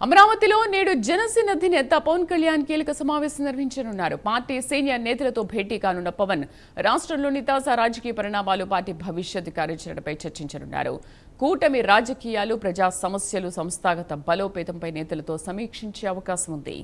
అమరావతిలో నేడు జనసేన అధినేత పవన్ కళ్యాణ్ కీలక సమావేశం నిర్వహించనున్నారు. పార్టీ సీనియర్ నేతలతో భేటీ కానున్న పవన్ రాష్ట్రంలోని తాజా రాజకీయ పరిణామాలు, పార్టీ భవిష్యత్ కార్యాచరణపై చర్చించనున్నారు. కూటమి రాజకీయాలు, ప్రజా సమస్యలు, సంస్థాగత బలోపేతంపై నేతలతో సమీక్షించే అవకాశం ఉంది.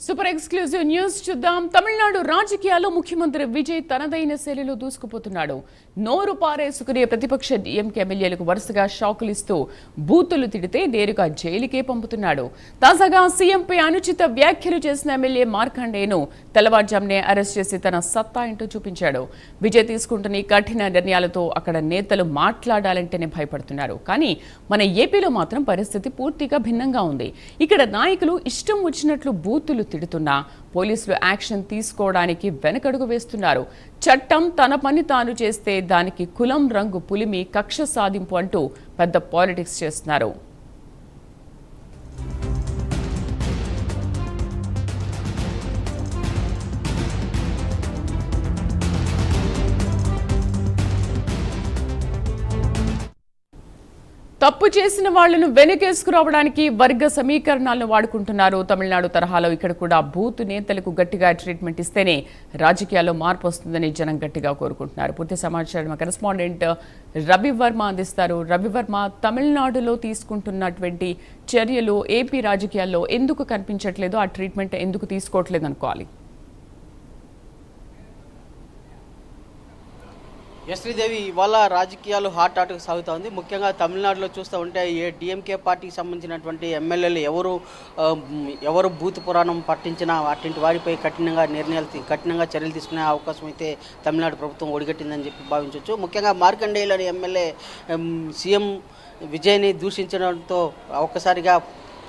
సూపర్ ఎక్స్క్లూజివ్ న్యూస్ చూద్దాం. తమిళనాడు రాజకీయాల్లో ముఖ్యమంత్రి విజయ్ తనదైన శైలిలో దూసుకుపోతున్నాడు. నోరు పారేసుకునే ప్రతిపక్ష డీఎంకే ఎమ్మెల్యేలకు వరుసగా షాకులు ఇస్తూ బూతులు తిడితే నేరుగా జైలుకే పంపుతున్నాడు. తాజాగా సీఎంపై అనుచిత వ్యాఖ్యలు చేసిన ఎమ్మెల్యే మార్కండేయను తెల్లవారుజామునే అరెస్ట్ చేసి తన సత్తా ఏంటో చూపించాడు. విజయ్ తీసుకుంటున్న ఈ కఠిన నిర్ణయాలతో అక్కడ నేతలు మాట్లాడాలంటేనే భయపడుతున్నారు. కానీ మన ఏపీలో మాత్రం పరిస్థితి పూర్తిగా భిన్నంగా ఉంది. ఇక్కడ నాయకులు ఇష్టం వచ్చినట్లు బూతులు తిడుతున్నా పోలీసులు యాక్షన్ తీసుకోవడానికి వెనకడుగు వేస్తున్నారు. చట్టం తన పని తాను చేస్తే దానికి కులం, రంగు పులిమి, కక్ష సాధింపు అంటూ పెద్ద పాలిటిక్స్ చేస్తున్నారు. తప్పు చేసిన వాళ్లను వెనకేసుకురావడానికి వర్గ సమీకరణాలను వాడుకుంటున్నారు. తమిళనాడు తరహాలో ఇక్కడ కూడా బూత్ నేతలకు గట్టిగా ట్రీట్మెంట్ ఇస్తేనే రాజకీయాల్లో మార్పు వస్తుందని జనం గట్టిగా కోరుకుంటున్నారు. పూర్తి సమాచారం కరెస్పాండెంట్ రవివర్మ అందిస్తారు. రవివర్మ, తమిళనాడులో తీసుకుంటున్నటువంటి చర్యలు ఏపీ రాజకీయాల్లో ఎందుకు కనిపించట్లేదు? ఆ ట్రీట్మెంట్ ఎందుకు తీసుకోవట్లేదు అనుకోవాలి? శ్రీదేవి, ఇవాళ రాజకీయాలు హాట్గా సాగుతూ ఉంది. ముఖ్యంగా తమిళనాడులో చూస్తూ ఉంటే డిఎంకే పార్టీకి సంబంధించినటువంటి ఎమ్మెల్యేలు ఎవరు బూత్ పురాణం పట్టించినా అటువంటి వారిపై కఠినంగా చర్యలు తీసుకునే అవకాశం అయితే తమిళనాడు ప్రభుత్వం ఒడిగట్టిందని చెప్పి భావించవచ్చు. ముఖ్యంగా మార్కండేయులని ఎమ్మెల్యే సీఎం విజయ్ని దూషించడంతో ఒక్కసారిగా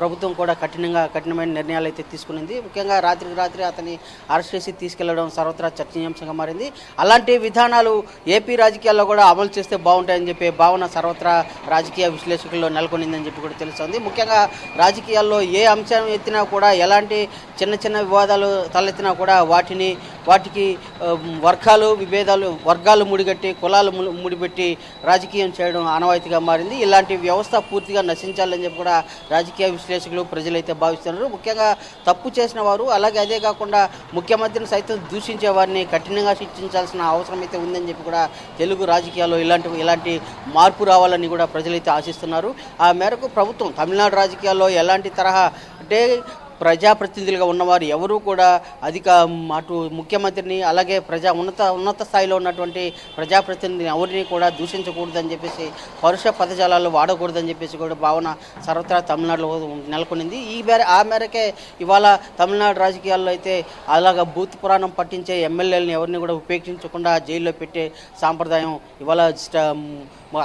ప్రభుత్వం కూడా కఠినమైన నిర్ణయాలు అయితే తీసుకునింది. ముఖ్యంగా రాత్రి అతన్ని అరెస్ట్ చేసి తీసుకెళ్లడం సర్వత్రా చర్చనీయాంశంగా మారింది. అలాంటి విధానాలు ఏపీ రాజకీయాల్లో కూడా అమలు చేస్తే బాగుంటాయని చెప్పి భావన సర్వత్రా రాజకీయ విశ్లేషకుల్లో నెలకొనిందని చెప్పి కూడా తెలుస్తుంది. ముఖ్యంగా రాజకీయాల్లో ఏ అంశం ఎత్తినా కూడా ఎలాంటి చిన్న వివాదాలు తలెత్తినా కూడా వాటికి వర్గాలు ముడిగట్టి, కులాలు ముడిపెట్టి రాజకీయం చేయడం ఆనవాయితీగా మారింది. ఇలాంటి వ్యవస్థ పూర్తిగా నశించాలని చెప్పి కూడా రాజకీయ విశ్లేషకులు ప్రజలైతే భావిస్తున్నారు. ముఖ్యంగా తప్పు చేసిన వారు, అలాగే అదే కాకుండా ముఖ్యమంత్రిని సైతం దూషించే వారిని కఠినంగా శిక్షించాల్సిన అవసరం అయితే ఉందని చెప్పి కూడా తెలుగు రాజకీయాల్లో ఇలాంటి మార్పు రావాలని కూడా ప్రజలైతే ఆశిస్తున్నారు. ఆ మేరకు ప్రభుత్వం తమిళనాడు రాజకీయాల్లో ఎలాంటి తరహా అంటే ప్రజాప్రతినిధులుగా ఉన్నవారు ఎవరూ కూడా అటు ముఖ్యమంత్రిని, అలాగే ఉన్నత స్థాయిలో ఉన్నటువంటి ప్రజాప్రతినిధిని ఎవరిని కూడా దూషించకూడదని చెప్పేసి, పరుష పదజాలాలు వాడకూడదని చెప్పేసి కూడా భావన సర్వత్రా తమిళనాడులో నెలకొనింది. ఆ మేరకే ఇవాళ తమిళనాడు రాజకీయాల్లో అయితే అలాగా బూత్ పురాణం పట్టించే ఎమ్మెల్యేలను ఎవరిని కూడా ఉపేక్షించకుండా జైల్లో పెట్టే సాంప్రదాయం ఇవాళ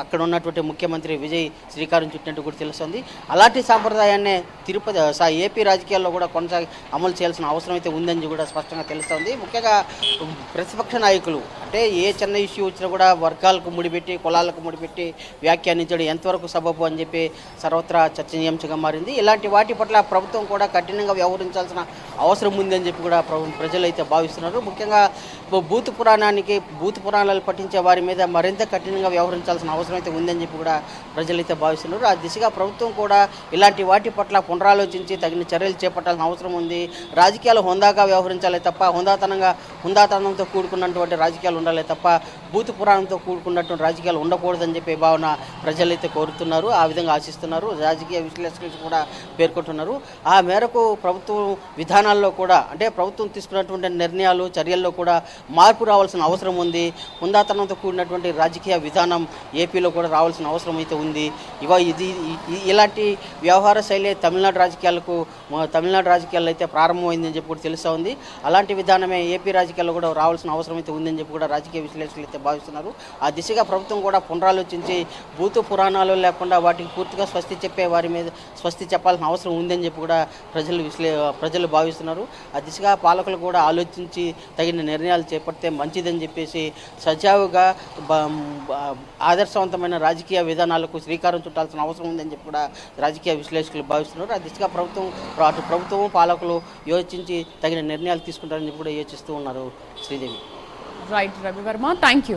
అక్కడ ఉన్నటువంటి ముఖ్యమంత్రి విజయ్ శ్రీకారం చుట్టినట్టు కూడా తెలుస్తుంది. అలాంటి సాంప్రదాయాన్నే ఏపీ రాజకీయాల్లో కూడా అమలు చేయాల్సిన అవసరం అయితే ఉందని కూడా స్పష్టంగా తెలుస్తుంది. ముఖ్యంగా ప్రతిపక్ష నాయకులు అంటే ఏ చిన్న ఇష్యూ వచ్చినా కూడా వర్గాలకు ముడిపెట్టి, కులాలకు ముడిపెట్టి వ్యాఖ్యానించడం ఎంతవరకు సబబు అని చెప్పి సర్వత్రా చర్చనీయాంశంగా మారింది. ఇలాంటి వాటి పట్ల ప్రభుత్వం కూడా కఠినంగా వ్యవహరించాల్సిన అవసరం ఉందని చెప్పి కూడా ప్రజలు అయితే భావిస్తున్నారు. ముఖ్యంగా బూత్ పురాణాలు పఠించే వారి మీద మరింత కఠినంగా వ్యవహరించాల్సిన అవసరం అయితే ఉందని చెప్పి కూడా ప్రజలైతే భావిస్తున్నారు. ఆ దిశగా ప్రభుత్వం కూడా ఇలాంటి వాటి పట్ల పునరాలోచించి తగిన చర్యలు చేపట్టాల్సిన అవసరం ఉంది. రాజకీయాలు హుందాగా వ్యవహరించాలి తప్ప హుందాతనంతో కూడుకున్నటువంటి రాజకీయాలు ఉండాలి తప్ప బూతు పురాణంతో కూడుకున్నటువంటి రాజకీయాలు ఉండకూడదని చెప్పే భావన ప్రజలైతే కోరుతున్నారు, ఆ విధంగా ఆశిస్తున్నారు. రాజకీయ విశ్లేషకులు కూడా పేర్కొంటున్నారు. ఆ మేరకు ప్రభుత్వం విధానాల్లో కూడా అంటే ప్రభుత్వం తీసుకున్నటువంటి నిర్ణయాలు చర్యల్లో కూడా మార్పు రావాల్సిన అవసరం ఉంది. హుందాతనంతో కూడినటువంటి రాజకీయ విధానం ఏపీలో కూడా రావాల్సిన అవసరం అయితే ఉంది. ఇలాంటి వ్యవహార శైలి తమిళనాడు రాజకీయాల్లో అయితే ప్రారంభమైందని చెప్పి కూడా తెలుస్తూ ఉంది. అలాంటి విధానమే ఏపీ రాజకీయాల్లో కూడా రావాల్సిన అవసరం అయితే ఉందని చెప్పి కూడా రాజకీయ విశ్లేషకులు అయితే భావిస్తున్నారు. ఆ దిశగా ప్రభుత్వం కూడా పునరాలోచించి భూత పురాణాలు లేకుండా వాటికి పూర్తిగా వారి మీద స్వస్తి చెప్పాల్సిన అవసరం ఉందని చెప్పి కూడా ప్రజలు భావిస్తున్నారు. ఆ దిశగా పాలకులు కూడా ఆలోచించి తగిన నిర్ణయాలు చేపడితే మంచిదని చెప్పేసి సజావుగా ఆదర్శవంతమైన రాజకీయ విధానాలకు శ్రీకారం చుట్టాల్సిన అవసరం ఉందని చెప్పి కూడా రాజకీయ విశ్లేషకులు భావిస్తున్నారు. ఆ దిశగా ప్రభుత్వం పాలకులు యోచించి తగిన నిర్ణయాలు తీసుకుంటారని చెప్పి కూడా యోచిస్తూ ఉన్నారు. Sridevi. Right Ravivarma, thank you.